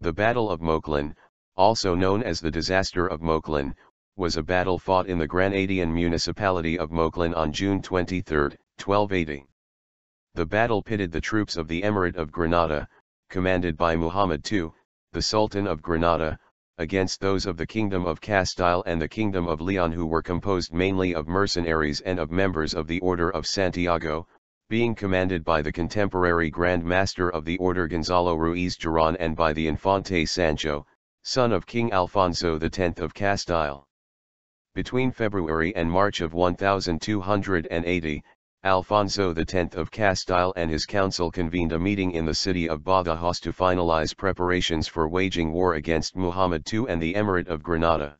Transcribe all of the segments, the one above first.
The Battle of Moclín, also known as the Disaster of Moclín, was a battle fought in the Granadian municipality of Moclín on June 23, 1280. The battle pitted the troops of the Emirate of Granada, commanded by Muhammad II, the Sultan of Granada, against those of the Kingdom of Castile and the Kingdom of Leon, who were composed mainly of mercenaries and of members of the Order of Santiago, being commanded by the contemporary Grand Master of the Order Gonzalo Ruiz Girón and by the infante Sancho, son of King Alfonso X of Castile. Between February and March of 1280, Alfonso X of Castile and his council convened a meeting in the city of Badajoz to finalize preparations for waging war against Muhammad II and the Emirate of Granada.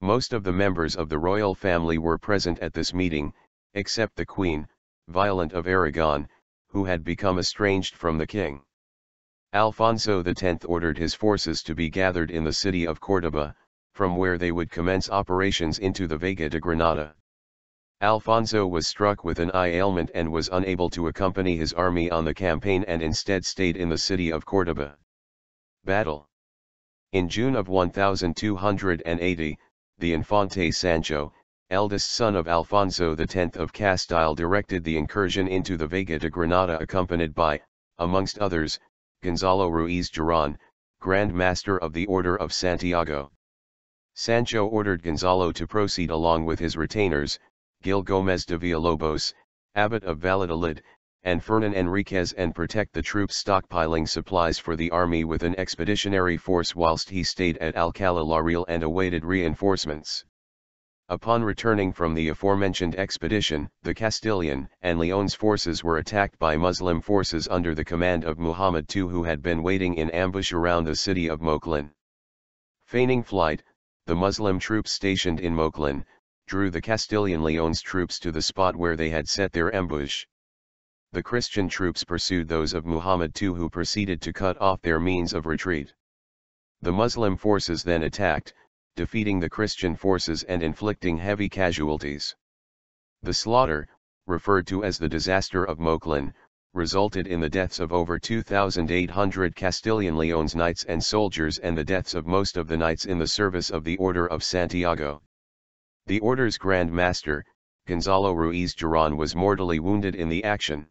Most of the members of the royal family were present at this meeting, except the Queen, Violant of Aragon, who had become estranged from the king. Alfonso X ordered his forces to be gathered in the city of Córdoba, from where they would commence operations into the Vega de Granada. Alfonso was struck with an ailment and was unable to accompany his army on the campaign and instead stayed in the city of Córdoba. Battle. In June of 1280, the infante Sancho, eldest son of Alfonso X of Castile, directed the incursion into the Vega de Granada accompanied by, amongst others, Gonzalo Ruiz Girón, Grand Master of the Order of Santiago. Sancho ordered Gonzalo to proceed along with his retainers, Gil Gómez de Villalobos, Abbot of Valladolid, and Fernan Enriquez, and protect the troops stockpiling supplies for the army with an expeditionary force whilst he stayed at Alcalá la Real and awaited reinforcements. Upon returning from the aforementioned expedition, the Castilian and Leon's forces were attacked by Muslim forces under the command of Muhammad II, who had been waiting in ambush around the city of Moclín. Feigning flight, the Muslim troops stationed in Moclín drew the Castilian Leon's troops to the spot where they had set their ambush. The Christian troops pursued those of Muhammad II, who proceeded to cut off their means of retreat. The Muslim forces then attacked, defeating the Christian forces and inflicting heavy casualties. The slaughter, referred to as the Disaster of Moclín, resulted in the deaths of over 2,800 Castilian Leon's knights and soldiers and the deaths of most of the knights in the service of the Order of Santiago. The Order's Grand Master, Gonzalo Ruiz Girón, was mortally wounded in the action.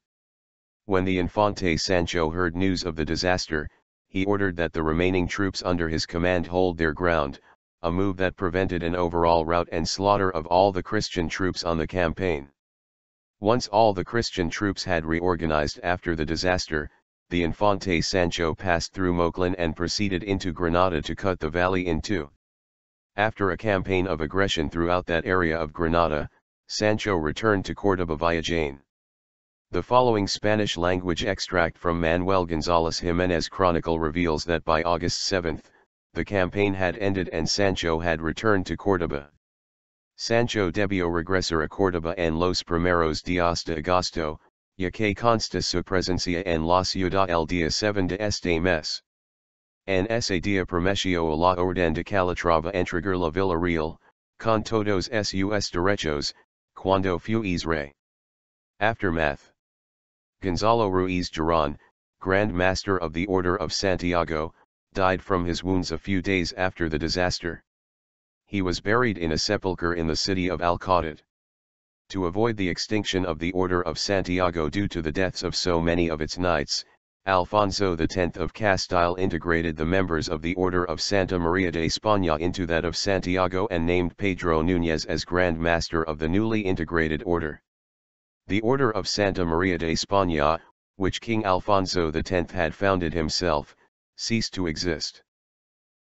When the infante Sancho heard news of the disaster, he ordered that the remaining troops under his command hold their ground, a move that prevented an overall rout and slaughter of all the Christian troops on the campaign. Once all the Christian troops had reorganized after the disaster, the infante Sancho passed through Moclín and proceeded into Granada to cut the valley in two. After a campaign of aggression throughout that area of Granada, Sancho returned to Córdoba via Jaén. The following Spanish-language extract from Manuel González Jiménez Chronicle reveals that by August 7, the campaign had ended and Sancho had returned to Córdoba. Sancho debió regresar a Córdoba en los primeros días de agosto, ya que consta su presencia en la ciudad el día 7 de este mes. En ese día prometió a la orden de Calatrava entregar la Villa Real, con todos sus derechos, cuando fuese rey. Aftermath. Gonzalo Ruiz Girón, Grand Master of the Order of Santiago, died from his wounds a few days after the disaster. He was buried in a sepulchre in the city of Alcácer. To avoid the extinction of the Order of Santiago due to the deaths of so many of its knights, Alfonso X of Castile integrated the members of the Order of Santa María de España into that of Santiago and named Pedro Núñez as Grand Master of the newly integrated order. The Order of Santa María de España, which King Alfonso X had founded himself, ceased to exist.